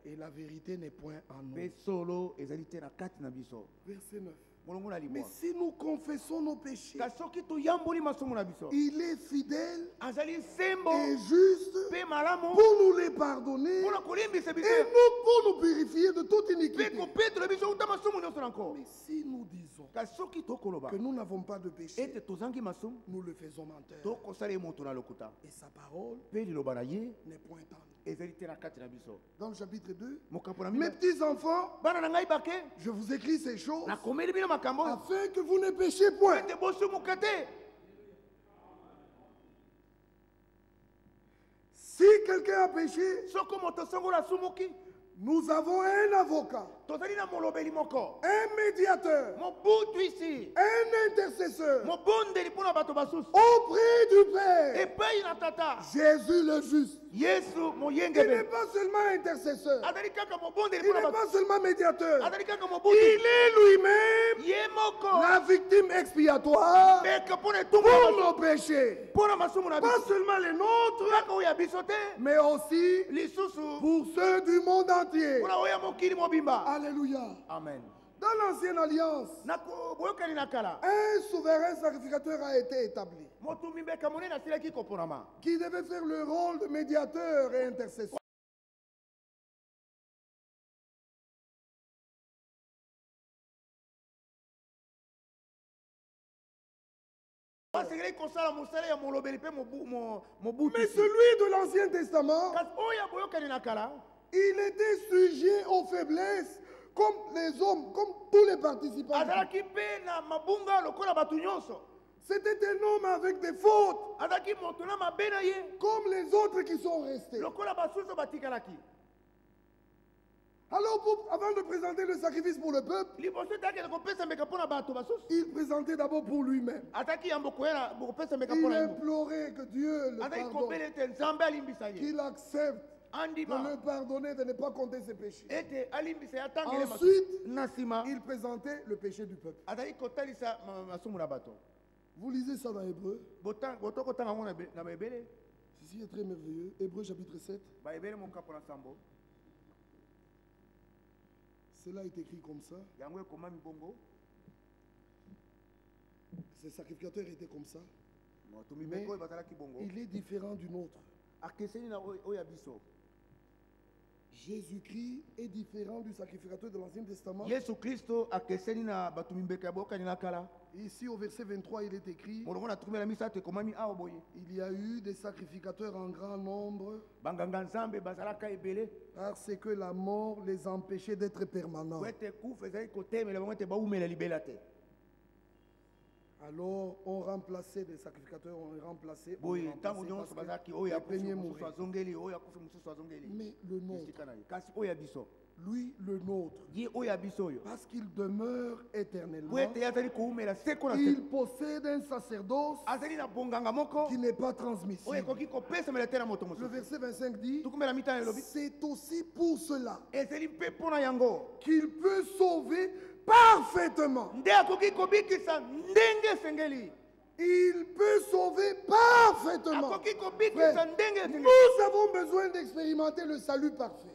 Et la vérité n'est point en nous. Verset 9. Mais si nous confessons nos péchés, il est fidèle et juste pour nous les pardonner et nous pour nous purifier de toute iniquité. Mais si nous disons que nous n'avons pas de péché, nous le faisons menteur. Et sa parole n'est point en nous. Dans le chapitre 2, mes petits enfants, je vous écris ces choses afin que vous ne péchiez point. Si quelqu'un a péché, nous avons un avocat, un médiateur, un intercesseur auprès du Père, Jésus le juste. Il n'est pas seulement intercesseur, il n'est pas seulement médiateur, il est lui-même la victime expiatoire pour nos péchés. Pas seulement les nôtres, mais aussi pour ceux du monde entier. Alléluia. Amen. Dans l'ancienne alliance, un souverain sacrificateur a été établi qui devait faire le rôle de médiateur et intercesseur. Mais celui de l'Ancien Testament, il était sujet aux faiblesses comme les hommes, comme tous les participants. C'était un homme avec des fautes, comme les autres qui sont restés. Alors, avant de présenter le sacrifice pour le peuple, il présentait d'abord pour lui-même. Il implorait que Dieu le pardonne, qu'il accepte de le pardonner, de ne pas compter ses péchés. Ensuite, il présentait le péché du peuple. Vous lisez ça dans Hébreu. Ceci est très merveilleux. Hébreu chapitre 7. Cela est écrit comme ça. Ces sacrificateurs étaient comme ça. Mais il est différent du nôtre. Jésus-Christ est différent du sacrificateur de l'Ancien Testament. Ici au verset 23, il est écrit: il y a eu des sacrificateurs en grand nombre parce que la mort les empêchait d'être permanents. Alors on remplaçait des sacrificateurs, on les remplaçait. Les premiers mouraient. Mais le nôtre, lui le nôtre, parce qu'il demeure éternellement, il possède un sacerdoce qui n'est pas transmissible. Le verset 25 dit: c'est aussi pour cela qu'il peut sauver parfaitement. Il peut sauver parfaitement. Frère, nous avons besoin d'expérimenter le salut parfait.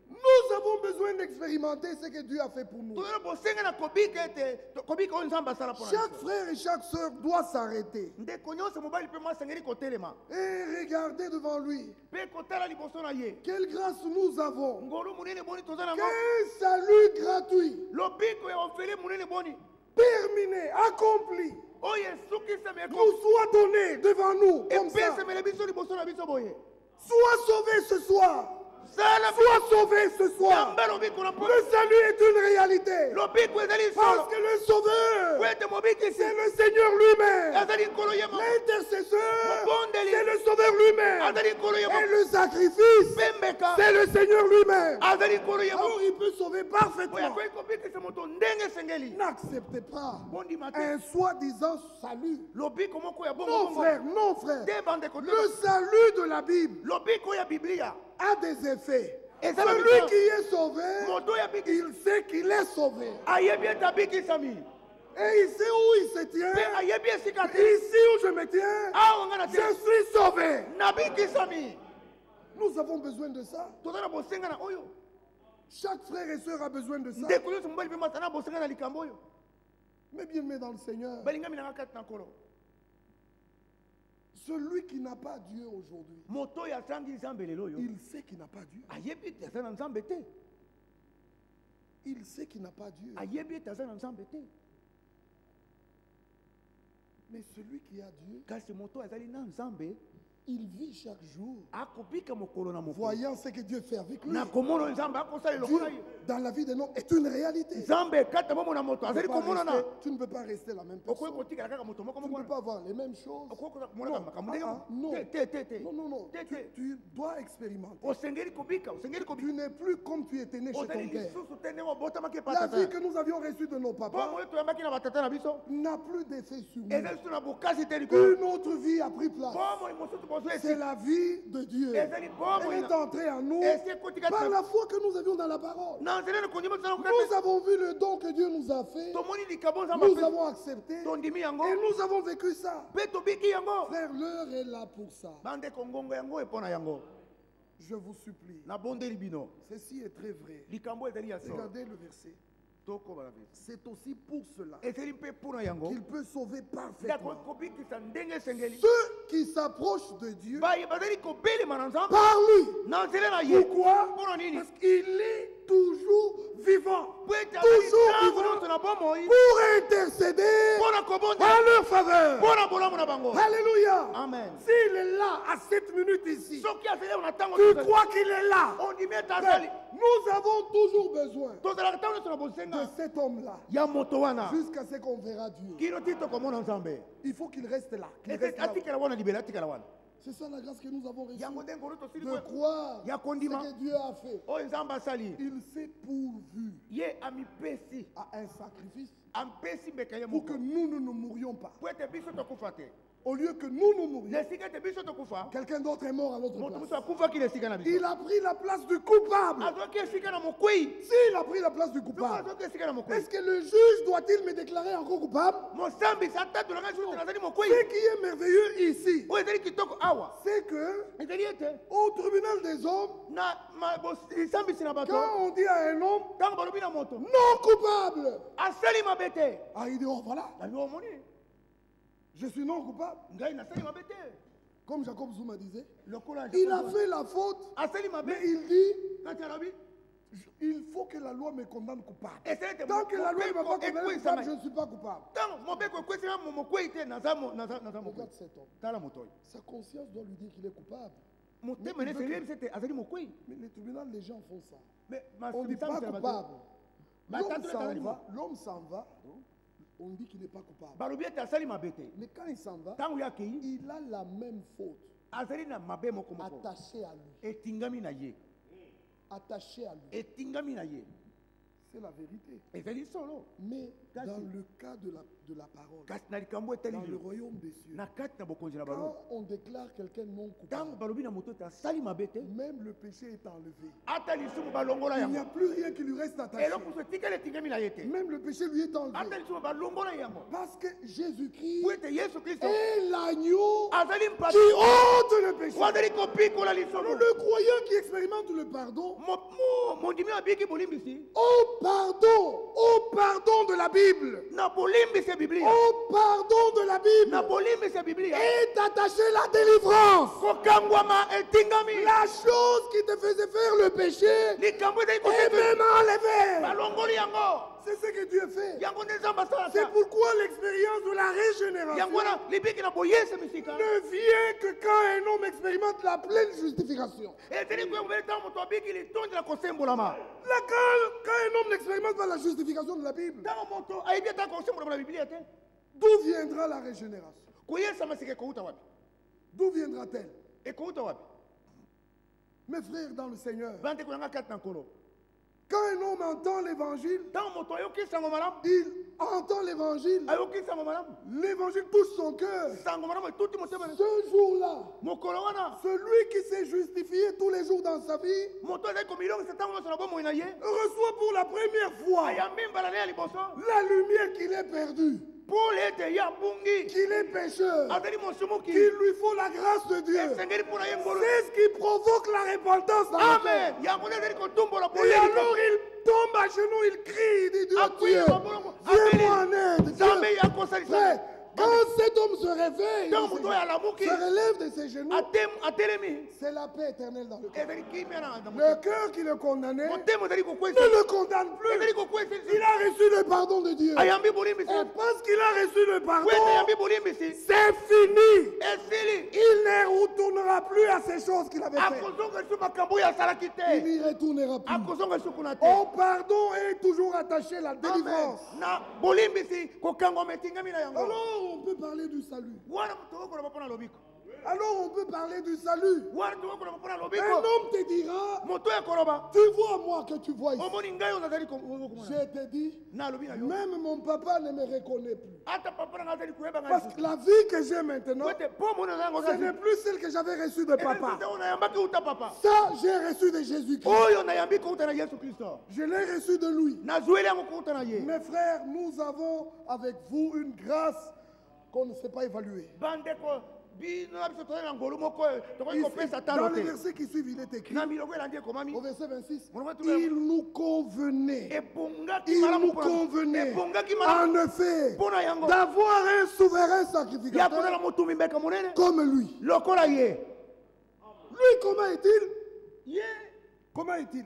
Nous avons besoin d'expérimenter ce que Dieu a fait pour nous. Chaque frère et chaque soeur doit s'arrêter et regarder devant lui. Quelle grâce nous avons. Quel salut gratuit, terminé, accompli, nous soit donné devant nous comme ça. Sois sauvé ce soir. Sois sauvé ce soir. Le salut est une réalité. Parce que le sauveur, c'est le Seigneur lui-même. L'intercesseur, c'est le sauveur lui-même. Et le sacrifice, c'est le Seigneur lui-même. Alors il peut sauver parfaitement. N'acceptez pas un soi-disant salut. Non frère, non frère. Le salut de la Bible a des effets. Celui qui est sauvé, il sait qu'il est sauvé. Et ici où il se tient, ici où je me tiens, je suis sauvé. Nous avons besoin de ça. Chaque frère et sœur a besoin de ça. Mais bien aimé dans le Seigneur, celui qui n'a pas Dieu aujourd'hui, il sait qu'il n'a pas Dieu. Il sait qu'il n'a pas Dieu. Mais celui qui a Dieu, il vit chaque jour, voyant ce que Dieu fait avec lui. Dieu, dans la vie de l'homme, est une réalité. Tu ne peux pas rester la même personne. Tu ne peux pas avoir les mêmes choses. Non. Tu dois expérimenter. Tu n'es plus comme tu étais né chez ton père. La vie que nous avions reçue de nos papas n'a plus d'effet sur nous. Une autre vie a pris place. C'est la vie de Dieu. Elle est entrée en nous par la foi que nous avions dans la parole. Nous avons vu le don que Dieu nous a fait. Nous avons accepté. Et nous avons vécu ça. Frère, l'heure est là pour ça. Je vous supplie. Ceci est très vrai. Regardez le verset. C'est aussi pour cela qu'il peut sauver parfaitement ceux qui s'approchent de Dieu par lui. Pourquoi? Parce qu'il est toujours vivant. Pour intercéder en leur faveur. Alléluia. Amen. S'il est là à cette minute ici, tu crois qu'il est là? Nous avons toujours besoin de cet homme-là jusqu'à ce qu'on verra Dieu. Il faut qu'il reste là. C'est ça la grâce que nous avons reçue. De croire ce que Dieu a fait. Il s'est pourvu à un sacrifice pour que nous ne nous mourions pas. Au lieu que nous nous mourions, quelqu'un d'autre est mort à notre place. Il a pris la place du coupable. S'il a pris la place du coupable, est-ce que le juge doit-il me déclarer encore coupable? Ce qui est merveilleux ici, c'est que au tribunal des hommes, quand on dit à un homme non coupable, il dit oh voilà, je suis non coupable. Comme Jacob Zuma disait, il a fait la faute, mais il dit il faut que la loi me condamne coupable. Tant que la loi ne m'a pas condamné coupable, je ne suis pas coupable. Regarde cet homme. Sa conscience doit lui dire qu'il est coupable. Mais les tribunaux, les gens font ça. On ne dit pas coupable. L'homme s'en va. On dit qu'il n'est pas coupable. Mais quand il s'en va, il a la même faute attachée à lui. Attaché à lui. C'est la vérité. Mais dans le cas de la parole, dans le royaume des cieux, quand on déclare quelqu'un non coupable, même le péché est enlevé. Il n'y a plus rien qui lui reste attaché. Même le péché lui est enlevé. Parce que Jésus-Christ est l'agneau qui ôte le péché. Le croyant qui expérimente le pardon, au pardon de la Bible, au pardon de la Bible, est attaché la délivrance. La chose qui te faisait faire le péché est même enlevée. C'est ce que Dieu fait. C'est pourquoi l'expérience de la régénération ne vient que quand un homme expérimente la pleine justification. Là, quand un homme n'expérimente pas la justification de la Bible, d'où viendra la régénération? D'où viendra-t-elle? Mes frères dans le Seigneur, Quand un homme entend l'évangile, il entend l'évangile, l'évangile touche son cœur. Ce jour-là, celui qui s'est justifié tous les jours dans sa vie reçoit pour la première fois la lumière qu'il est perdue. Qu'il est pécheur, qu'il lui faut la grâce de Dieu. C'est ce qui provoque la repentance dans le cœur. Et alors il tombe à genoux, il crie, il dit Dieu, viens-moi en aide. Frère, quand cet homme se réveille, se relève de ses genoux, c'est la paix éternelle dans le cœur. Le cœur qui le condamnait ne le condamne plus. Il a reçu le pardon de Dieu. Et parce qu'il a reçu le pardon, c'est fini. Il ne retournera plus à ces choses qu'il avait faites. Il n'y retournera plus. Au pardon est toujours attaché la délivrance. Alors, on peut parler du salut. Alors on peut parler du salut. Un homme te dira, tu vois moi que tu vois ici. Je te dis, même mon papa ne me reconnaît plus. Parce que la vie que j'ai maintenant, ce n'est plus celle que j'avais reçue de papa. Ça, j'ai reçu de Jésus-Christ. Je l'ai reçu de lui. Mes frères, nous avons avec vous une grâce qu'on ne sait pas évaluer. Dans le verset qui suit, il est écrit, au verset 26, il nous convenait, en effet, d'avoir un souverain sacrificateur comme lui. Lui, comment est-il? Comment est-il?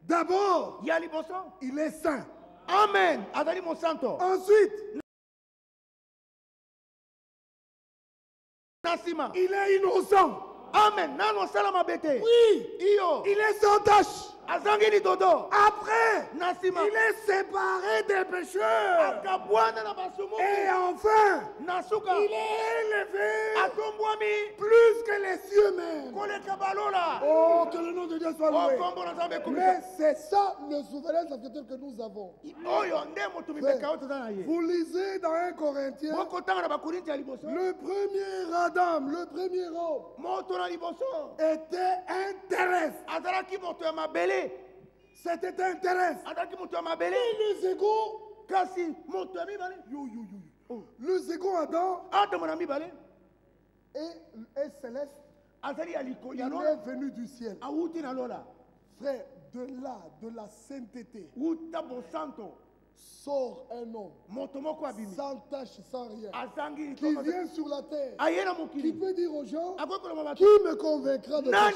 D'abord, il est saint. Amen. Ensuite, il est innocent. Amen. Oui, il est sans tâche. Après, il est séparé des pécheurs. Et enfin, il est élevé plus que les cieux même. Oh, que le nom de Dieu soit loué. Mais c'est ça le souverain sacrificateur que nous avons. Vous lisez dans 1 Corinthiens, le premier Adam, le premier homme, était un terrestre. C'était un terrestre. Et les égaux, le second Adam est céleste. Il est venu du ciel. Frère, de la sainteté, sort un homme sans tache, sans rien, qui vient sur la terre, qui peut dire aux gens, qui me convaincra de péché?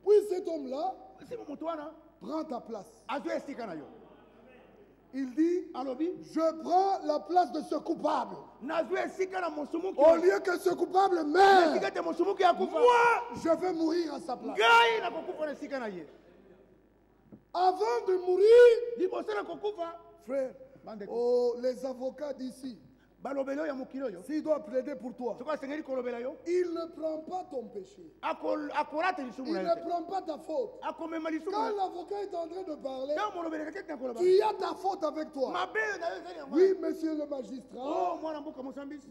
Puis cet homme-là prend ta place. Il dit, je prends la place de ce coupable. Au lieu que ce coupable meure, moi, je vais mourir à sa place. Avant de mourir, frère, les avocats d'ici, s'il doit plaider pour toi, il ne prend pas ton péché. Il ne prend pas ta faute. Quand l'avocat est en train de parler, tu as ta faute avec toi. Oui, monsieur le magistrat.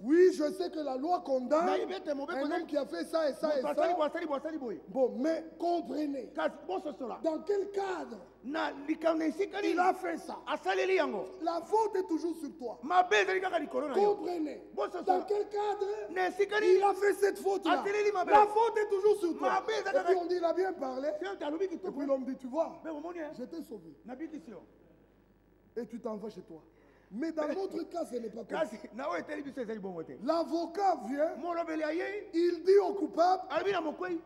Oui, je sais que la loi condamne un homme qui a fait ça et ça et ça. Bon, mais comprenez, dans quel cadre il a fait ça? La faute est toujours sur toi. Comprenez. Dans quel cadre il a fait cette faute-là? La faute est toujours sur toi. Et puis on dit, il a bien parlé. Et puis l'homme dit, tu vois, je t'ai sauvé. Et tu t'en vas chez toi. Mais dans notre cas, ce n'est pas comme ça. L'avocat vient, il dit au coupable,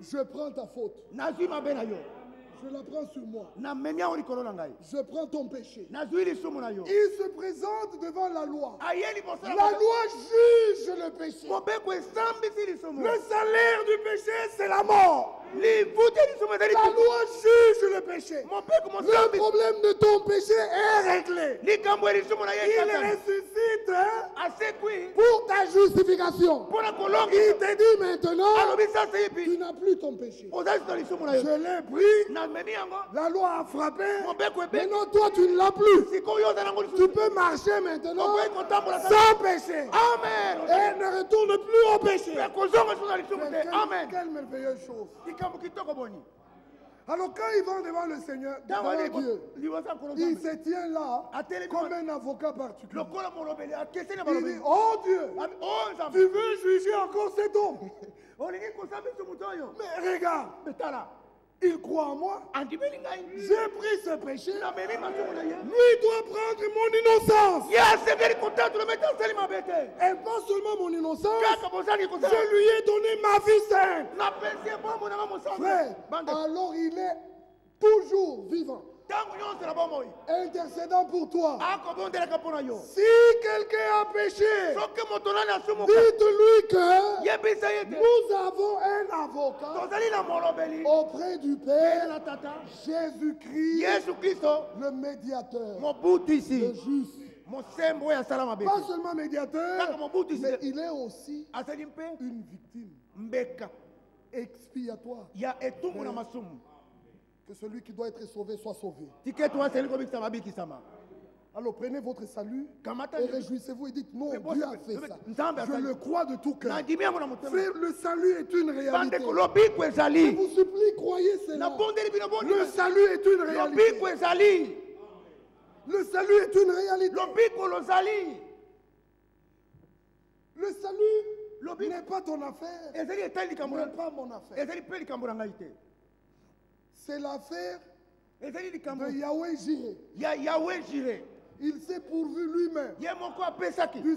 je prends ta faute. Je la prends sur moi. Je prends ton péché. Il se présente devant la loi. La loi juge le péché. Le salaire du péché, c'est la mort. La loi juge le péché. Le problème de ton péché est réglé. Il ressuscite pour ta justification. Il te dit maintenant, tu n'as plus ton péché. Je l'ai pris, la loi a frappé, maintenant toi tu ne l'as plus. Tu peux marcher maintenant sans péché. Amen. Et ne retourne plus au péché. Amen. Quelle merveilleuse chose. Alors quand il va devant le Seigneur, devant Dieu, il se tient là comme un avocat particulier. Il dit, oh Dieu, tu veux juger encore cet homme. Mais regarde, il croit en moi. J'ai pris ce péché. Lui doit prendre mon innocence. Et pas seulement mon innocence, je lui ai donné ma vie sainte. Frère, alors il est toujours vivant, intercédant pour toi. Si quelqu'un a péché, dites-lui que nous avons un avocat auprès du Père, Jésus-Christ, le médiateur, le juste. Pas seulement médiateur, mais il est aussi une victime expiatoire. Que celui qui doit être sauvé soit sauvé. Alors prenez votre salut et réjouissez-vous et dites non, Dieu a fait ça. Je le crois de tout cœur. Frère, le salut est une réalité. Je vous supplie, croyez cela. Le salut est une réalité. Le salut est une réalité. Le salut n'est pas ton affaire. n'est pas mon affaire. C'est l'affaire de Yahweh Jireh. Il s'est pourvu lui-même du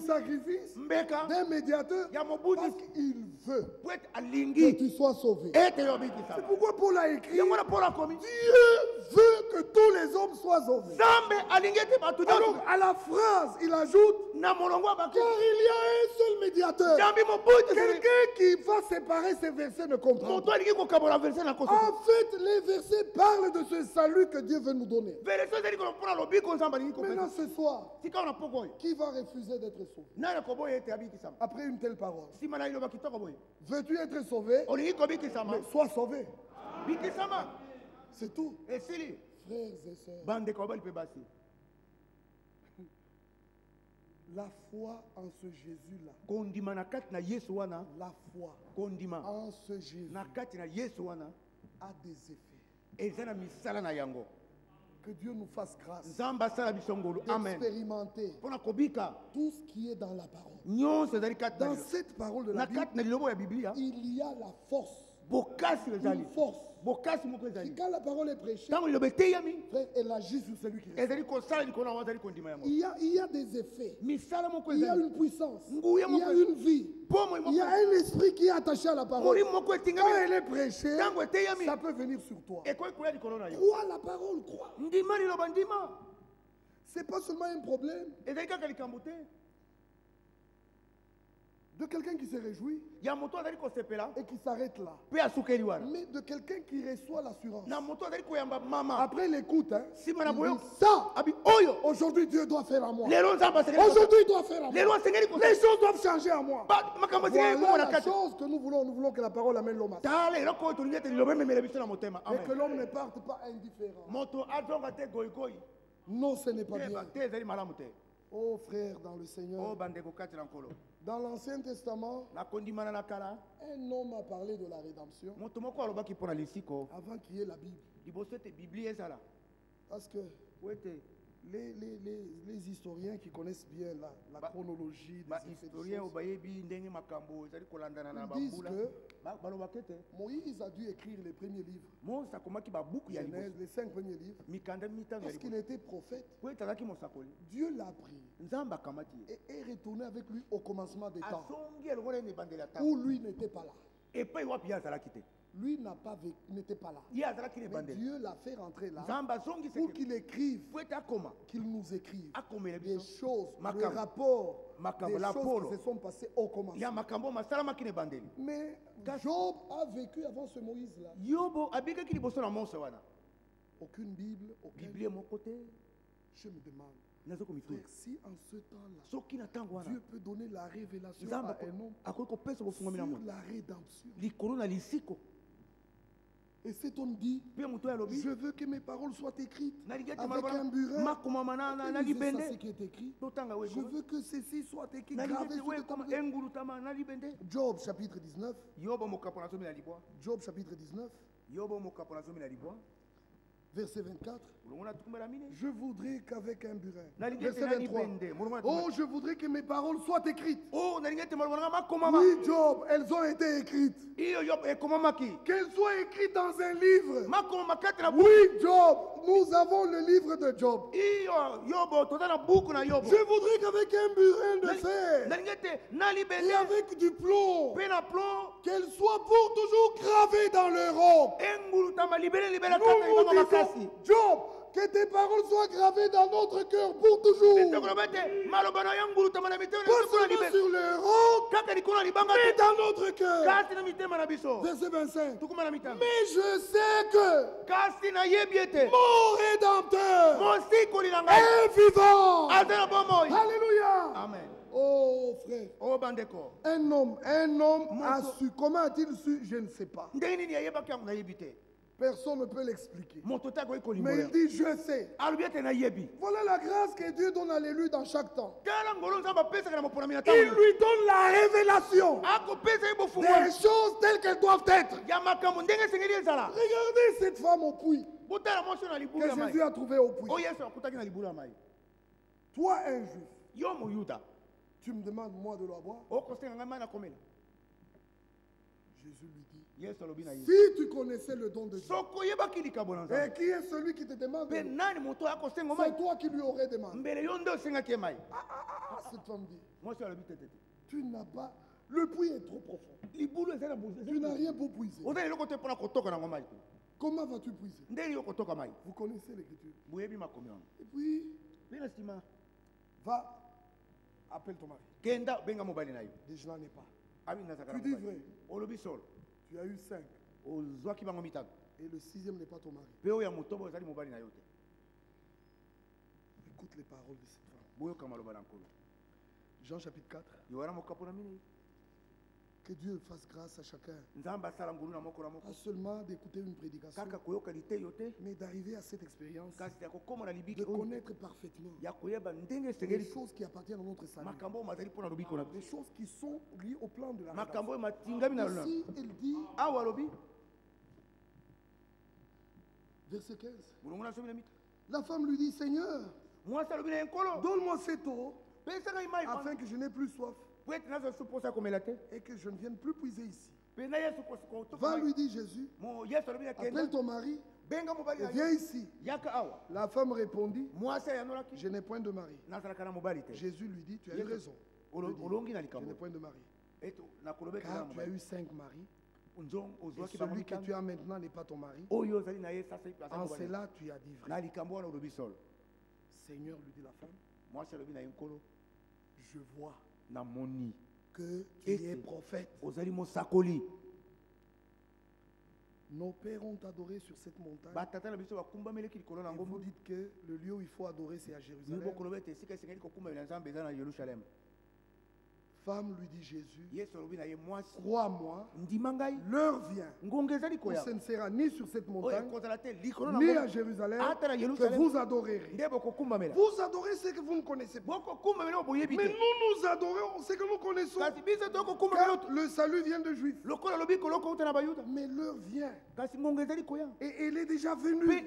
sacrifice d'un médiateur parce qu'il veut que tu sois sauvé. C'est pourquoi Paul a écrit, Dieu veut que tous les hommes soient sauvés. Alors à la phrase, il ajoute, car il y a un seul médiateur. Quelqu'un qui va séparer ces versets ne comprend pas. En fait, les versets parlent de ce salut que Dieu veut nous donner. Maintenant, ce soir, qui va refuser d'être sauvé après une telle parole? Veux-tu être sauvé? Mais sois sauvé. C'est tout. Frères et sœurs, la foi en ce Jésus-là, la foi en ce Jésus a des effets. Que Dieu nous fasse grâce d'expérimenter tout ce qui est dans la parole. Dans cette parole de la Bible, il y a la force. Une force. Et quand la parole est prêchée, frère, elle agit sur celui qui reste. Il y a des effets. Il y a une puissance. Il y a une vie. Il y a un esprit qui est attaché à la parole. Quand elle est prêchée, ça peut venir sur toi. Crois la parole, crois. C'est pas seulement un problème de quelqu'un qui se réjouit et qui s'arrête là, mais de quelqu'un qui reçoit l'assurance. Après l'écoute, ça, aujourd'hui Dieu doit faire à moi. Aujourd'hui il doit faire à moi. Les choses doivent changer à moi. Voilà la chose que nous voulons que la parole amène l'homme à ça. Et que l'homme ne parte pas indifférent. Non, ce n'est pas bien. Oh frère dans le Seigneur, dans l'Ancien Testament, un homme a parlé de la rédemption avant qu'il y ait la Bible. Parce que les historiens qui connaissent bien la chronologie des historiens disent que Moïse a dû écrire les premiers livres, Genèse, les 5 premiers livres, parce qu'il était prophète. Dieu l'a pris et est retourné avec lui au commencement des temps, où lui n'était pas là. Lui n'était pas là. Mais Dieu l'a fait rentrer là pour qu'il écrive, qu'il nous écrive des choses, le rapport des choses qui se sont passées au commencement. Mais Job a vécu avant ce Moïse-là. Aucune Bible, aucun... Je me demande, frère, si en ce temps-là, Dieu peut donner la révélation à un homme sur la rédemption. Et cet homme dit, je veux que mes paroles soient écrites avec un burin. C'est ce qui est écrit. Je veux que ceci soit écrit, gravé sur le tableau. Job chapitre 19. Job chapitre 19. Verset 24. Je voudrais qu'avec un burin. Verset 23. Oh, je voudrais que mes paroles soient écrites. Oui, Job, elles ont été écrites. Qu'elles soient écrites dans un livre. Oui, Job, nous avons le livre de Job. Je voudrais qu'avec un burin de fer et avec du plomb, qu'elles soient pour toujours gravées dans le roc. Nous disons, Job, que tes paroles soient gravées dans notre cœur pour toujours. Pas seulement sur le roc, mais dans notre cœur. Verset 25. Mais je sais que mon Rédempteur est vivant. Alléluia. Amen. Oh frère, un homme a su. Comment a-t-il su? Je ne sais pas. Personne ne peut l'expliquer. Mais il dit, je sais. Voilà la grâce que Dieu donne à l'élu dans chaque temps. Il lui donne la révélation des choses telles qu'elles doivent être. Regardez cette femme au puits que Jésus a trouvée au puits. Toi, un juif, tu me demandes moi de la boire. Jésus lui dit, si tu connaissais le don de Dieu, et qui est celui qui te demande, c'est toi qui lui aurais demandé. Cette femme dit, tu n'as pas, le puits est trop profond. Tu n'as rien pour puiser. Comment vas-tu puiser? Vous connaissez l'écriture. Et puis, va, appelle ton mari. Je n'en ai pas. Tu dis vrai. Tu as eu 5. Et le 6e n'est pas ton mari. Écoute les paroles de cette femme. Jean chapitre 4. Que Dieu fasse grâce à chacun. Pas seulement d'écouter une prédication, mais d'arriver à cette expérience, de connaître parfaitement les choses qui appartiennent à notre salut, les choses qui sont liées au plan de la rédemption. Ici, il dit, verset 15, la femme lui dit, Seigneur, donne-moi cette eau, afin que je n'ai plus soif et que je ne vienne plus puiser ici. Va, lui dit Jésus, appelle ton mari et viens ici. La femme répondit, je n'ai point de mari. Jésus lui dit, tu as eu raison. Je n'ai point de mari. Car tu as eu 5 maris. Et celui que tu as maintenant n'est pas ton mari. En cela tu as dit vrai. Seigneur, lui dit la femme, je vois que tu es prophète. Nos pères ont adoré sur cette montagne. Et vous dites que le lieu où il faut adorer, c'est à Jérusalem. Femme, lui dit Jésus, crois-moi, l'heure vient où ce ne sera ni sur cette montagne, ni à Jérusalem, que vous adorerez. Vous adorez ce que vous ne connaissez pas. Mais nous adorons ce que nous connaissons. Car le salut vient de Juifs. Mais l'heure vient. Et elle est déjà venue.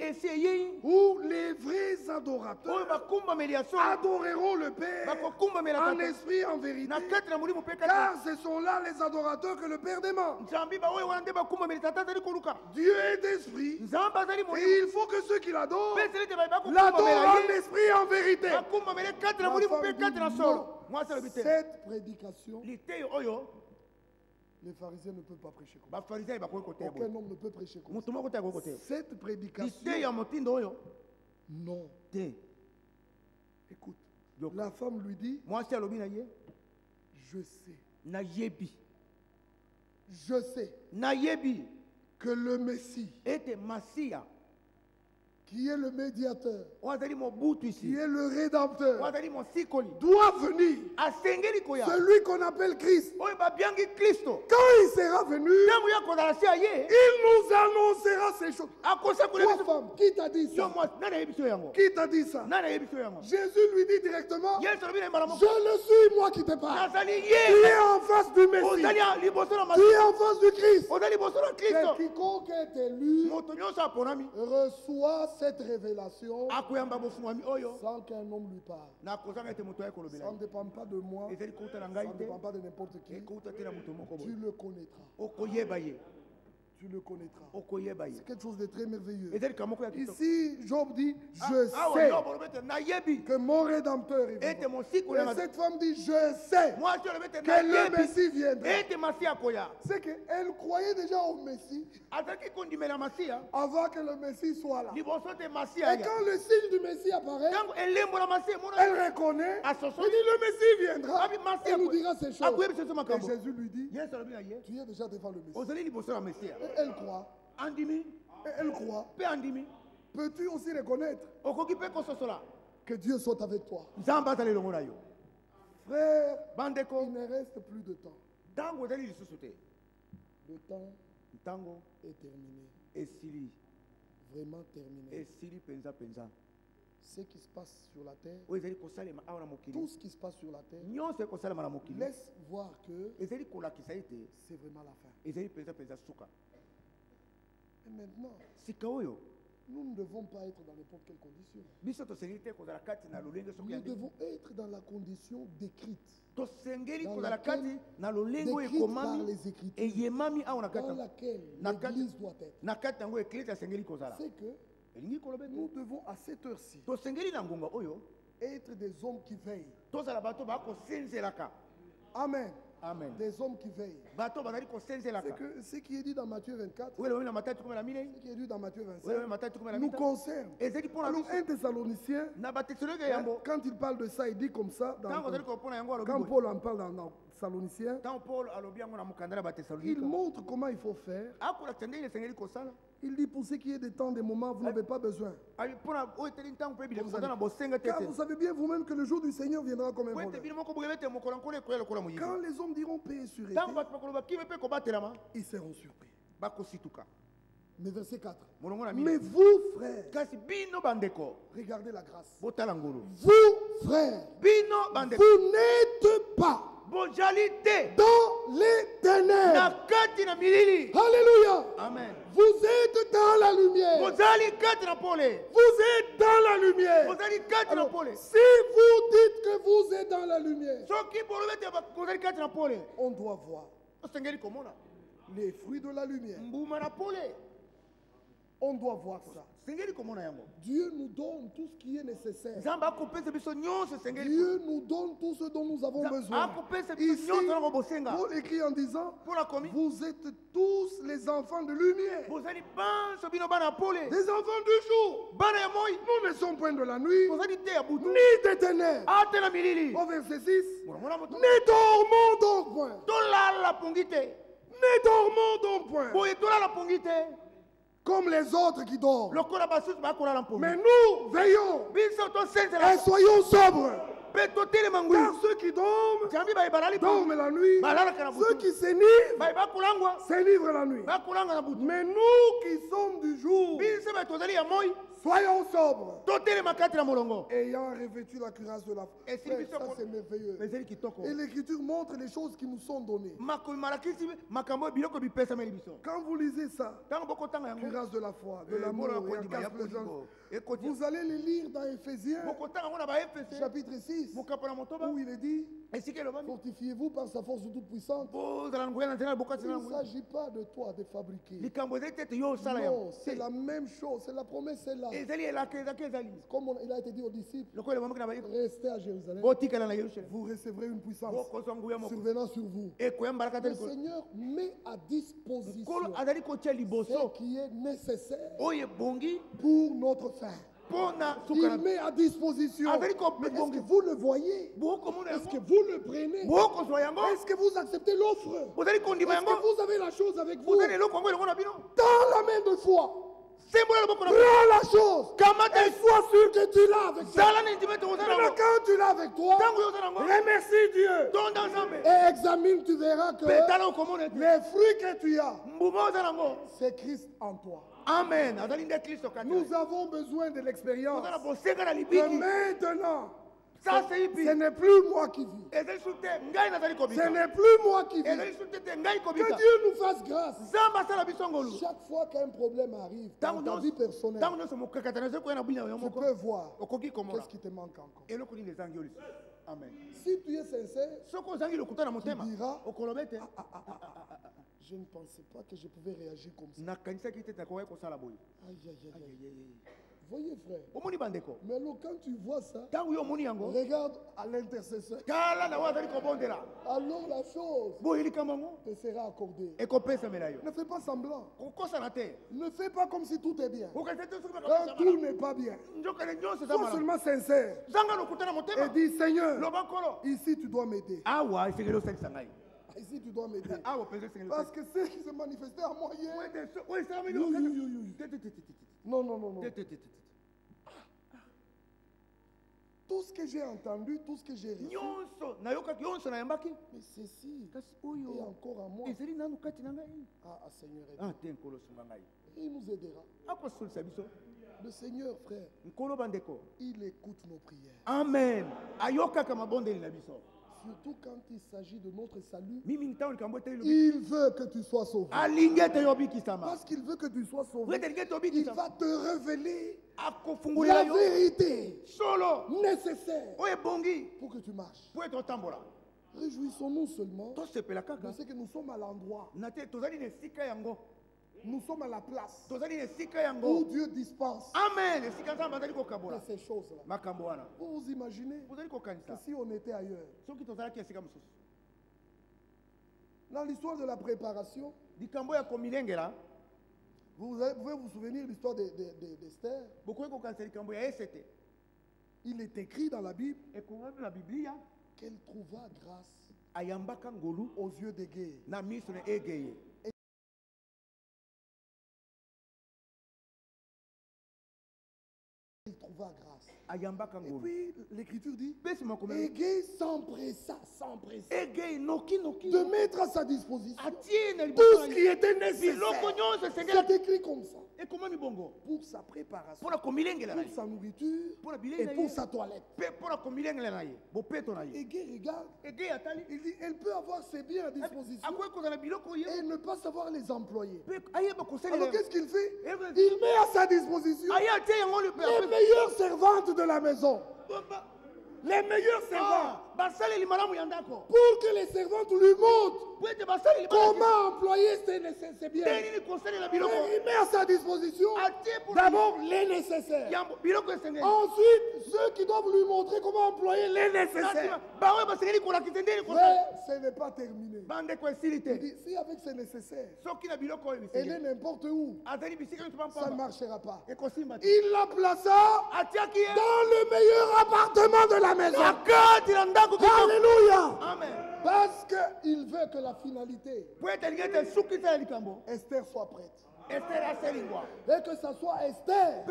Où les vrais adorateurs adoreront le Père en esprit et en vérité. Car ce sont là les adorateurs que le Père demande. Dieu est esprit. Et il faut que ceux qui l'adorent l'adorent en esprit et en vérité. Cette prédication Les pharisiens ne peuvent pas prêcher comme ça. Aucun homme ne peut prêcher comme ça. Cette prédication, non. Écoute, la femme lui dit, je sais. Je sais que le Messie, qui est le médiateur, qui est le rédempteur, doit venir. Celui qu'on appelle Christ. Quand il sera venu, il nous annoncera ces choses. Toi, femme, qui t'a dit ça? Qui t'a dit ça? Jésus lui dit directement, je le suis, moi qui te parle. Tu es en face du Messie. Tu es en face du Christ. Quiconque est élu reçoit cette révélation sans qu'un homme lui parle. Ça ne dépend pas de moi, ça ne dépend pas de n'importe qui. Tu le connaîtras. Tu le connaîtras. C'est quelque chose de très merveilleux. Ici, Job dit, je sais que mon Rédempteur est vivant. Et cette femme dit, je sais que le Messie viendra. C'est qu'elle croyait déjà au Messie avant que le Messie soit là. Et quand le signe du Messie apparaît, elle reconnaît, elle dit, le Messie viendra et nous dira ces choses. Et Jésus lui dit, tu es déjà devant le Messie. Elle croit. Elle croit. Peux-tu aussi reconnaître que Dieu soit avec toi? Frère, il ne reste plus de temps. Le temps est terminé. Vraiment terminé. Ce qui se passe sur la terre, tout ce qui se passe sur la terre, laisse voir que c'est vraiment la fin. Et maintenant, nous ne devons pas être dans n'importe quelle condition. Nous devons être dans la condition décrite. Décrite par les Écritures, dans laquelle l'Église doit être. C'est que nous devons à cette heure-ci être des hommes qui veillent. Amen. Amen. Des hommes qui veillent. C'est que ce qui est dit dans Matthieu 24, ce qui est dit dans Matthieu 25, nous concerne. Alors, un Thessaloniciens, quand il parle de ça, il dit comme ça, quand Paul en parle dans Thessaloniciens, il montre comment il faut faire. Il dit, pour ce qui est des temps, des moments, vous n'avez pas besoin. Car vous savez bien vous-même que le jour du Seigneur viendra comme un voleur. Quand les hommes diront paix et sûreté, ils seront surpris. Mais verset 4. Mais vous, frères, regardez la grâce. Vous, frères, vous n'êtes pas dans les ténèbres. Alléluia. Amen. Vous êtes dans la lumière. Vous êtes dans la lumière. Alors, si vous dites que vous êtes dans la lumière, on doit voir les fruits de la lumière. On doit voir ça. Dieu nous donne tout ce qui est nécessaire. Dieu nous donne tout ce dont nous avons besoin. Ici, Paul écrit en disant, vous êtes tous les enfants de lumière. Des enfants du jour. Nous ne sommes point de la nuit, ni des ténèbres. Au verset 6, ne dormons donc point. Ne dormons donc point. Comme les autres qui dorment. Mais nous veillons et soyons sobres. Car ceux qui dorment, dorment la nuit. Ceux qui s'enivrent la nuit. Mais nous qui sommes du jour, soyons sobres. Ayant revêtu la cuirasse de la foi. Ça c'est merveilleux. Et l'Écriture montre les choses qui nous sont données. Quand vous lisez ça, cuirasse de la foi, de l'amour et un casque de joie, vous allez les lire dans Éphésiens, chapitre 6. 10, où il est dit, fortifiez-vous par sa force toute puissante. Il ne s'agit pas de toi de fabriquer. Non, c'est la même chose, c'est la promesse est là. Comme il a été dit aux disciples, restez à Jérusalem, vous recevrez une puissance survenant sur vous. Le Seigneur met à disposition ce qui est nécessaire pour notre fin. Il met à disposition. Mais est-ce que vous le voyez? Est-ce que vous le prenez? Est-ce que vous acceptez l'offre? Est-ce que vous avez la chose avec vous? Dans la main de foi. Prends la chose et sois sûr que tu l'as avec toi. Maintenant, quand tu l'as avec toi, remercie Dieu et examine, tu verras que les fruits que tu as, c'est Christ en toi. Amen. Nous avons besoin de l'expérience. Que maintenant, ce n'est plus moi qui vis. Ce n'est plus moi qui vis. Que Dieu nous fasse grâce. Chaque fois qu'un problème arrive dans ta vie personnelle, tu peux voir qu'est-ce qui te manque encore. Amen. Si tu es sincère, tu diras, je ne pensais pas que je pouvais réagir comme ça. Aïe, aïe, aïe, aïe. Voyez frère, mais alors quand tu vois ça, regarde à l'intercesseur. Alors la chose te sera accordée. Ne fais pas semblant. Ne fais pas comme si tout est bien. Quand tout n'est pas bien, sois seulement sincère. Et dis Seigneur, ici tu dois m'aider. Ici, tu dois m'aider. Parce que ce qui s'est manifesté à moi hier. Non, non, non, non. Tout ce que j'ai entendu, tout ce que j'ai reçu. Mais ceci est encore à moi. Ah, Seigneur, il nous aidera. Le Seigneur, frère, il écoute nos prières. Amen. Surtout quand il s'agit de notre salut, il veut que tu sois sauvé. Parce qu'il veut que tu sois sauvé, il va te révéler la vérité nécessaire pour que tu marches. Réjouissons-nous seulement de ce que nous sommes à l'endroit. Nous sommes à la place où Dieu dispense Amen. de ces choses-là. Vous vous imaginez que si on était ailleurs, dans l'histoire de la préparation, vous pouvez vous souvenir de l'histoire d'Esther. Il est écrit dans la Bible qu'elle trouva grâce aux yeux d'Égée. Il trouva grâce. Et puis l'écriture dit Égée s'empressa de mettre à sa disposition tout ce qui était nécessaire. C'est écrit comme ça. Pour sa préparation, pour sa nourriture et pour sa toilette. Égée regarde, il dit elle peut avoir ses biens à disposition et ne pas savoir les employer. Alors qu'est-ce qu'il fait? Il met à sa disposition les meilleures servantes de la maison. Les meilleurs servants. Pour que les servantes lui montrent comment employer ses biens. Il met à sa disposition d'abord les nécessaires. Ensuite, ceux qui doivent lui montrer comment employer les nécessaires. Mais ce n'est pas terminé. Il dit, si avec ces nécessaires, elle est n'importe où, ça ne marchera pas. Il la plaça dans le meilleur appartement de la maison. Alléluia. Amen. Parce qu'il veut que la finalité, Esther soit prête. Et que ce soit Esther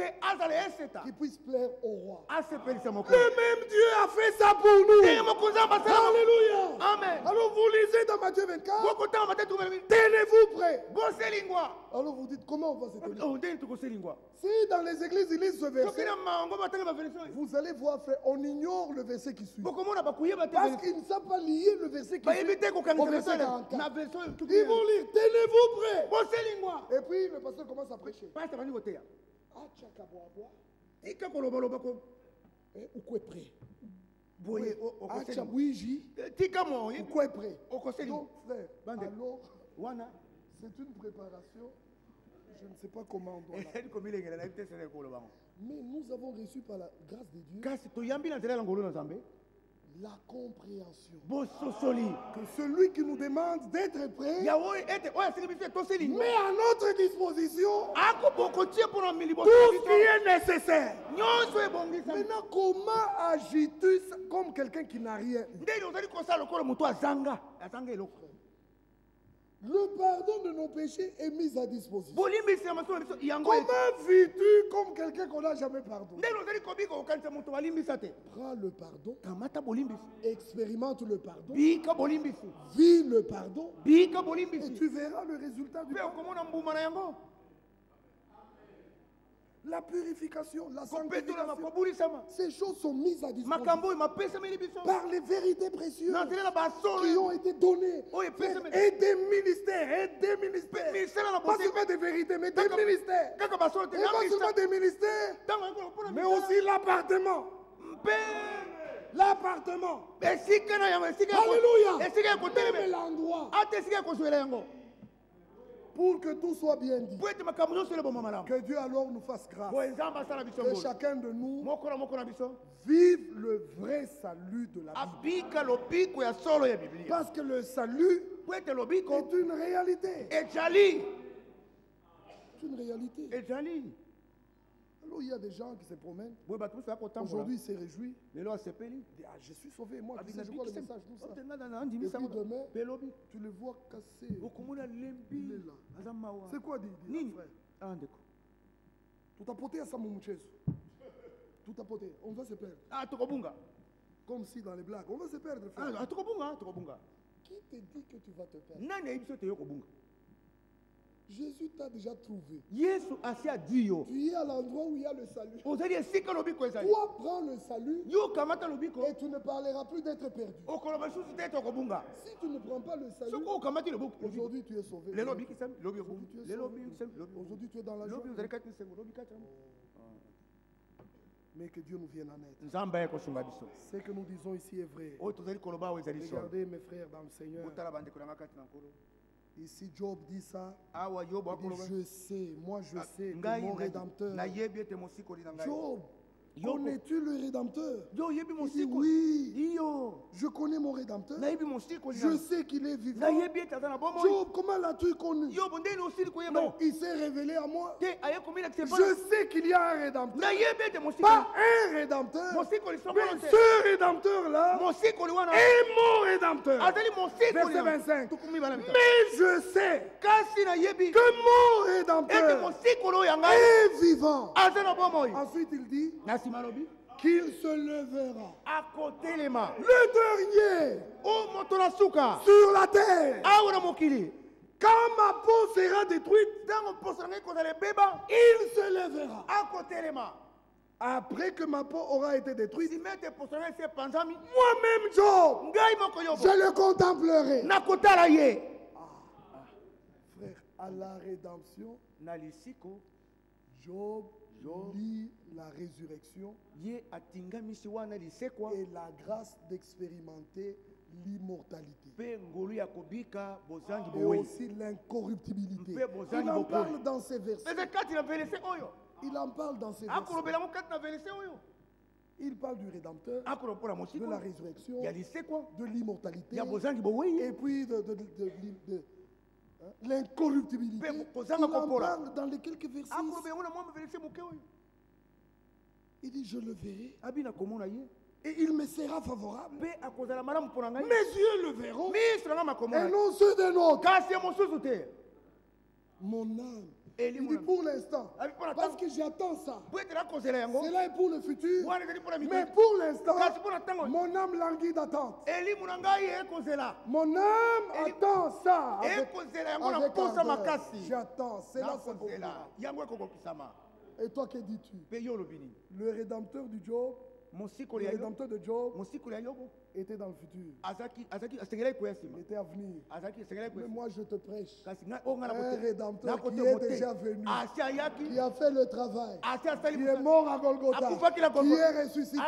qui puisse plaire au roi. Le même Dieu a fait ça pour nous. Alléluia. Amen. Alors vous lisez dans Matthieu 24. Tenez-vous prêts. Alors vous dites comment on va se tenir? Si dans les églises ils lisent ce verset, vous allez voir, frère, on ignore le verset qui suit. Parce qu'ils ne savent pas lire le verset qui suit. Au verset 44. Ils vont lire, tenez-vous prêts. Et puis le pasteur commence à prêcher. Ah, tu es prêt. boye acha bougie tika mo quoi est prêt okoseli donc frère alors wana c'est une préparation je ne sais pas comment on doit mais nous avons reçu par la grâce de Dieu la compréhension que celui qui nous demande d'être prêt met à notre disposition tout ce qui est nécessaire. Maintenant, comment agis-tu comme quelqu'un qui n'a rien? Le pardon de nos péchés est mis à disposition. Comment vis-tu comme quelqu'un qu'on n'a jamais pardonné? Prends le pardon. Expérimente le pardon. Vis le pardon. Et tu verras le résultat du pardon. La purification, la sanctification, ces choses sont mises à disposition par les vérités précieuses qui ont été données et des ministères, pas seulement des vérités, mais des ministères. Et pas seulement des ministères, mais aussi l'appartement. L'appartement. Alléluia. Même l'endroit. Pour que tout soit bien dit. Que Dieu alors nous fasse grâce. Que chacun de nous vive le vrai salut de la Bible. Parce que le salut est une réalité. C'est une réalité. Alors il y a des gens qui se promènent. Aujourd'hui, ils se réjouissent. Ah, je suis sauvé, moi, je sais, je vois le message, tout ça. Et puis demain, tu le vois cassé. Il est là. C'est quoi, dit frère? Tout a poté à sa moucheuse. Tout a poté. On va se perdre. Comme si dans les blagues. On va se perdre, frère. Qui te dit que tu vas te perdre? Jésus t'a déjà trouvé. Tu es à l'endroit où il y a le salut. Toi, prends le salut et tu ne parleras plus d'être perdu. Si tu ne prends pas le salut, aujourd'hui tu es sauvé. Aujourd'hui tu es dans la joie. Mais que Dieu nous vienne en aide. Ce que nous disons ici est vrai. Regardez mes frères dans le Seigneur. Ici Job dit ça. Je sais, moi je sais que mon Rédempteur. Job, connais-tu le Rédempteur? Il dit oui. Je connais mon Rédempteur. Je sais qu'il est vivant. Job, comment l'as-tu connu? Non, il s'est révélé à moi. Je sais qu'il y a un Rédempteur. Pas un Rédempteur. Mais ce Rédempteur-là est mon Rédempteur. Verset 25. Mais je sais que mon Rédempteur est vivant. Ensuite il dit qu'il se levera. Le dernier sur la terre. Quand ma peau sera détruite, il se lèvera. Après que ma peau aura été détruite, moi-même Job, je le contemplerai. Frère, à la rédemption, Job lit la résurrection et la grâce d'expérimenter l'immortalité et aussi l'incorruptibilité. Il en parle dans ces versets. Il en parle dans ces versets. Il parle du Rédempteur, de la résurrection, de l'immortalité et puis de l'incorruptibilité. Il en parle dans les quelques versets. Il dit, je le verrai. Et il me sera favorable. Mes yeux le verront. Et non ceux d'un autre. Mon âme. Il dit pour l'instant. Parce que j'attends ça. Cela est pour le futur. Mais pour l'instant, mon âme languit d'attente. Mon âme attend ça. Avec ardeur. J'attends. C'est là ça. Et toi, que dis-tu? Le Rédempteur du Job, le Rédempteur de Job, était dans le futur. Il était à venir. Mais moi je te prêche un rédempteur qui est déjà venu, qui a fait le travail, qui est mort à Golgotha, qui est ressuscité,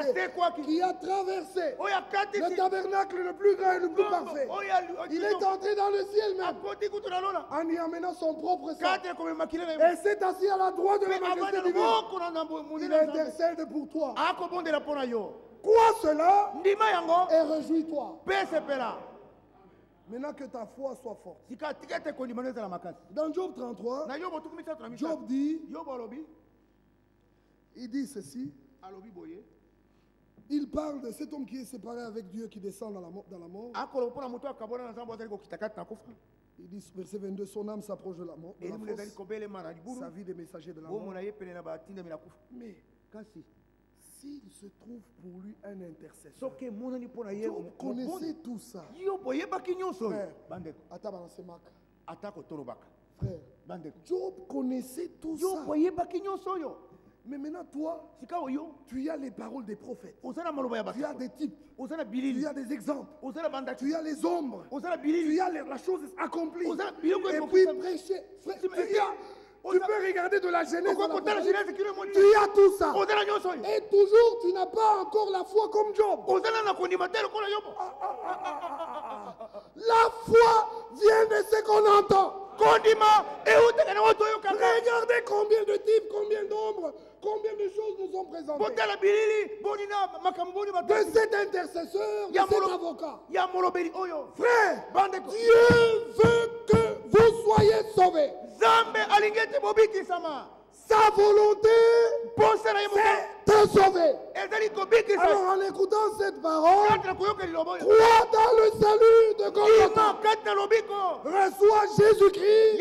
qui a traversé le tabernacle le plus grand et le plus parfait. Il est entré dans le ciel même en y amenant son propre sang. Et s'est assis à la droite de la majesté divine. Il intercède pour toi. Quoi cela? Et réjouis-toi. Maintenant que ta foi soit forte. Dans Job 33, Job dit, il dit ceci. Il parle de cet homme qui est séparé avec Dieu, qui descend dans la mort. Il dit, verset 22, son âme s'approche de la mort, sa vie des messagers de la mort. Mais s'il se trouve pour lui un intercesseur, Job connaissait tout ça. Frère, Job connaissait tout ça. Mais maintenant, toi, tu as les paroles des prophètes. Tu as des types. Tu as des exemples. Tu as les ombres. Tu as la chose accomplie. Et puis prêcher. Tu peux regarder de la Genèse. Tu as tout ça. Et toujours, tu n'as pas encore la foi comme Job. La foi vient de ce qu'on entend. Regardez combien de types, combien d'ombres, combien de choses nous ont présentées. De cet intercesseur, de cet avocat. Frère, Dieu veut que vous soyez sauvés. Sa volonté, c'est te sauver. Alors en écoutant cette parole, crois dans le salut de Golgotha. Reçois Jésus-Christ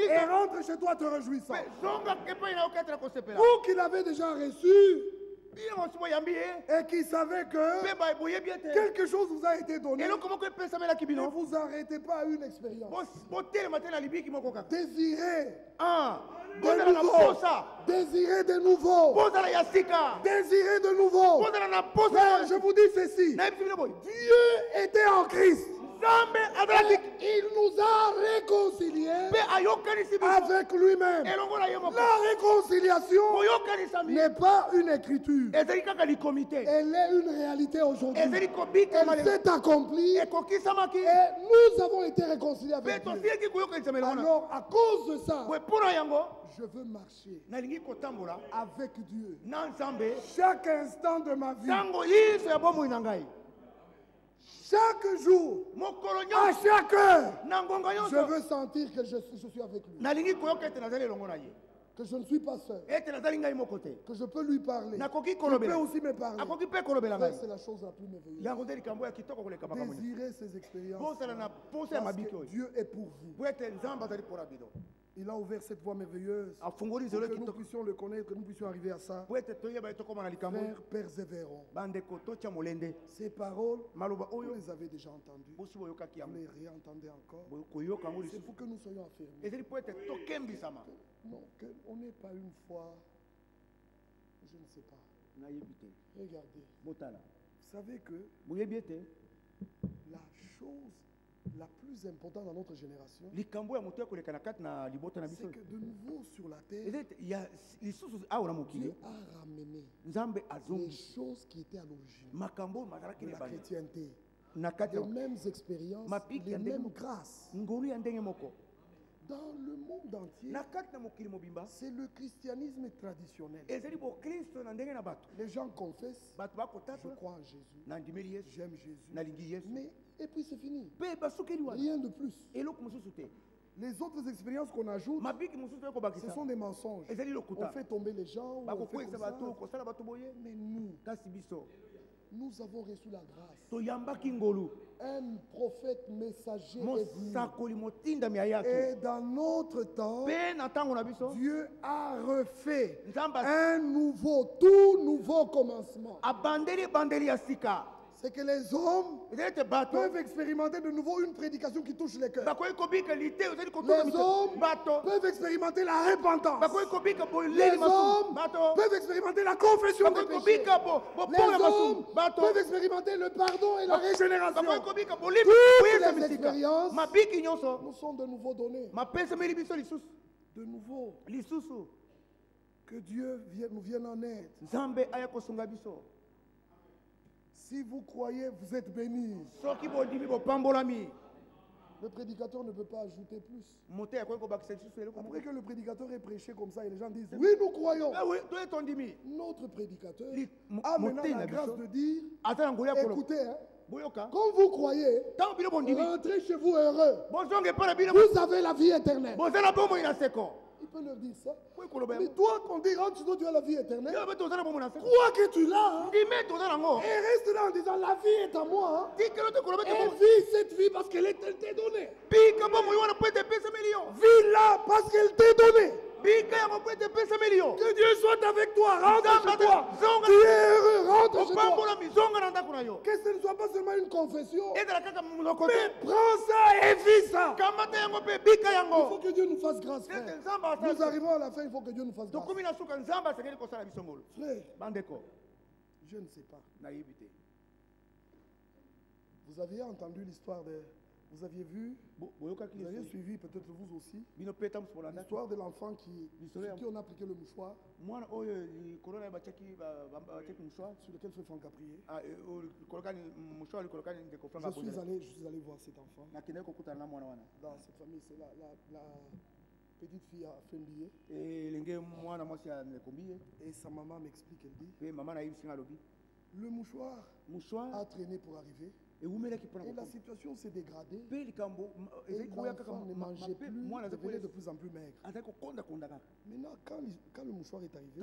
et rentre chez toi te réjouissant. Vous qui l'avez déjà reçu et qui savez que quelque chose vous a été donné, ne vous arrêtez pas à une expérience. Désirez de nouveau. Désirez de nouveau. Désirez de nouveau. Frère, je vous dis ceci. Dieu était en Christ. Il nous a réconciliés avec lui-même. La réconciliation n'est pas une écriture. Elle est une réalité aujourd'hui. Elle s'est accomplie et nous avons été réconciliés avec Dieu. Alors à cause de ça, je veux marcher avec Dieu chaque instant de ma vie. Chaque jour, à chaque heure, je veux sentir que je suis avec lui. Que je ne suis pas seul. Que je peux lui parler. Il peut aussi me parler. C'est la chose la plus merveilleuse. Désirez ces expériences. Parce que Dieu est pour vous. Il a ouvert cette voie merveilleuse pour que nous puissions le connaître, que nous puissions arriver à ça. Frères, persévérons. Ces paroles, vous les avez déjà entendues. Vous les réentendez encore. C'est pour que nous soyons affirmés. Non, qu'on n'ait pas une foi, je ne sais pas. Regardez. Vous savez que la chose la plus importante dans notre génération, c'est que de nouveau sur la terre, Dieu a ramené les choses qui étaient à l'origine de la chrétienté, les mêmes expériences, les mêmes grâces. Dans le monde entier, c'est le christianisme traditionnel. Les gens confessent, je crois en Jésus, j'aime Jésus, mais et puis c'est fini. Rien de plus. Les autres expériences qu'on ajoute, ce sont des mensonges. On fait tomber les gens, on fait comme ça. Mais nous avons reçu la grâce. Un prophète messager est venu. Et dans notre temps, Dieu a refait un tout nouveau commencement. c'est que les hommes peuvent expérimenter de nouveau une prédication qui touche les cœurs. Les hommes peuvent expérimenter la repentance. Les hommes peuvent expérimenter la confession des péchés. Les hommes peuvent expérimenter le pardon et la régénération. Toutes les expériences nous sont de nouveau données. De nouveau. Que Dieu nous vienne en aide. Si vous croyez, vous êtes bénis. Le prédicateur ne peut pas ajouter plus. Après que le prédicateur ait prêché comme ça et les gens disent oui, nous croyons. Notre prédicateur a maintenant la grâce de dire écoutez, quand vous croyez, rentrez chez vous heureux. Vous avez la vie éternelle. Il peut leur dire ça. Mais toi, quand tu rentres, tu as la vie éternelle. Crois que tu l'as. Et reste là en disant la vie est à moi. Et vis cette vie parce qu'elle t'est donnée. Vis-la parce qu'elle t'est donnée. Que Dieu soit avec toi, rentre chez toi. Tu es heureux, rentre chez toi. Que ce ne soit pas seulement une confession, mais prends ça et vis ça. Il faut que Dieu nous fasse grâce, frère. Nous arrivons à la fin, il faut que Dieu nous fasse grâce. Frère, je ne sais pas. Vous aviez entendu l'histoire de... Vous aviez vu, vous aviez suivi peut-être vous aussi, l'histoire de l'enfant qui on a appliqué le mouchoir, sur lequel Frère Franck a prié. Je suis allé voir cet enfant. Dans cette famille, c'est la petite fille a fait un billet. Et sa maman m'explique, elle dit, le mouchoir a traîné pour arriver. Et la situation s'est dégradée. Et l'enfant ne mangeait plus, devenait de plus en plus maigre. Maintenant, quand le mouchoir est arrivé,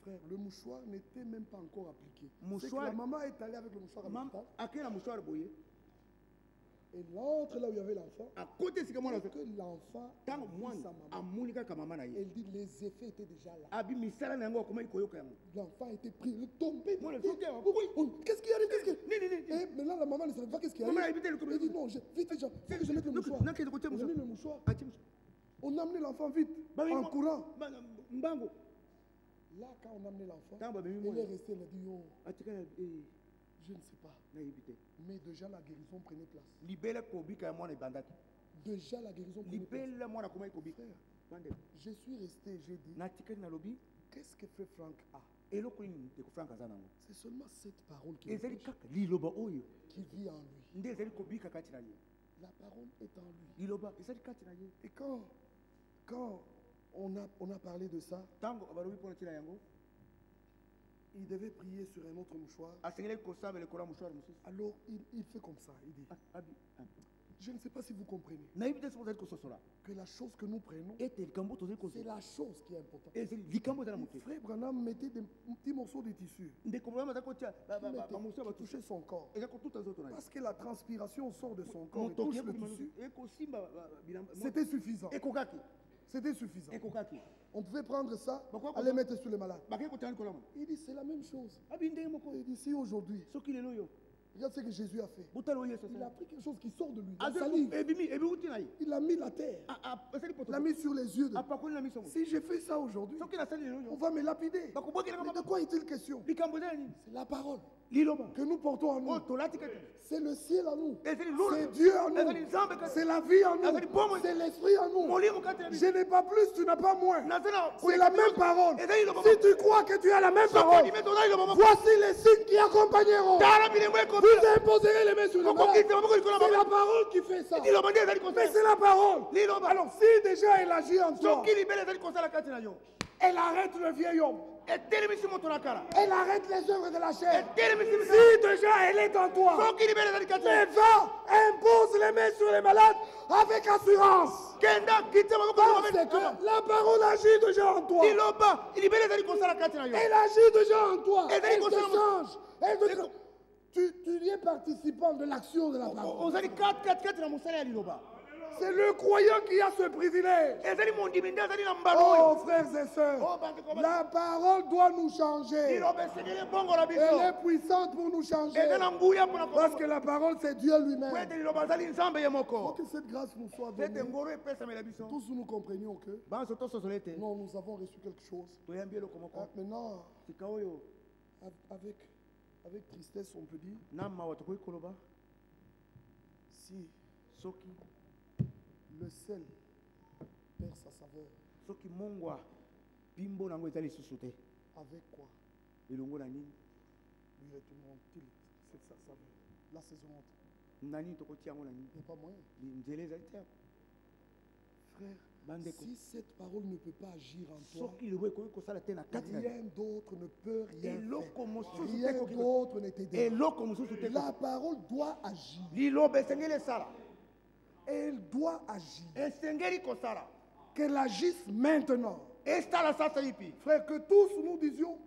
frère, le mouchoir n'était même pas encore appliqué. C'est que la maman est allée avec le mouchoir à l'hôpital. Et l'autre, là où il y avait l'enfant, que l'enfant a vu sa maman. Elle dit les effets étaient déjà là. L'enfant a été pris, il est tombé. Qu'est-ce qu'il y a? Et maintenant la maman ne savait pas qu'est-ce qu'il y a. Elle dit non, vite, il faut que je mette le mouchoir. On a mis le mouchoir. On a amené l'enfant vite, en courant. Là, quand on a amené l'enfant, elle est restée, elle a dit oh, je ne sais pas. Mais déjà la guérison prenait place. Déjà la guérison prenait place. Frère, je suis resté, j'ai dit, qu'est-ce que fait Franck a? C'est seulement cette parole qui vit en lui. La parole est en lui. Et quand on a parlé de ça, il devait prier sur un autre mouchoir. Alors il fait comme ça, il dit, je ne sais pas si vous comprenez que la chose que nous prenons, c'est la chose qui est importante. Frère Branham mettait des petits morceaux de tissu qui touchaient son corps. Parce que la transpiration sort de son corps et touche le tissu. C'était suffisant. C'était suffisant. On pouvait prendre ça, aller mettre sur les malades. Il dit c'est la même chose. Il dit si aujourd'hui, regarde ce que Jésus a fait. Il a pris quelque chose qui sort de lui. La salive. Il a mis la terre. Il l'a mis sur les yeux. Si je fais ça aujourd'hui, on va me lapider. Mais de quoi est-il question? C'est la parole que nous portons en nous. C'est le ciel en nous. C'est Dieu en nous. C'est la vie en nous. C'est l'esprit en nous. Je n'ai pas plus, tu n'as pas moins. C'est la même parole. Si tu crois que tu as la même parole, voici les signes qui accompagneront. Vous imposerez les mains sur les malades. C'est la parole qui fait ça. Mais c'est la parole. Alors si déjà elle agit en toi, elle arrête le vieil homme. Elle arrête les œuvres de la chair. Si déjà elle est en toi, mais va, impose les mains sur les malades avec assurance. Parce que la parole agit déjà en toi. Elle agit déjà en toi. Elle te change. Tu es participant de l'action de la parole. C'est le croyant qui a ce privilège. Oh, frères et sœurs, la parole doit nous changer. Elle est puissante pour nous changer. Parce que la parole, c'est Dieu lui-même. Pour que cette grâce nous soit donnée, tous nous comprenions que non, nous avons reçu quelque chose. Maintenant, avec tristesse, on peut dire, si le sel perd sa saveur, avec quoi lui retourneront-ils cette saveur? La saison il n'y a pas moyen. Frère, si cette parole ne peut pas agir en toi, rien d'autre ne peut rien faire. Rien d'autre ne t'aidera. La parole doit agir. Elle doit agir. Qu'elle agisse maintenant. Frère, que tous nous disions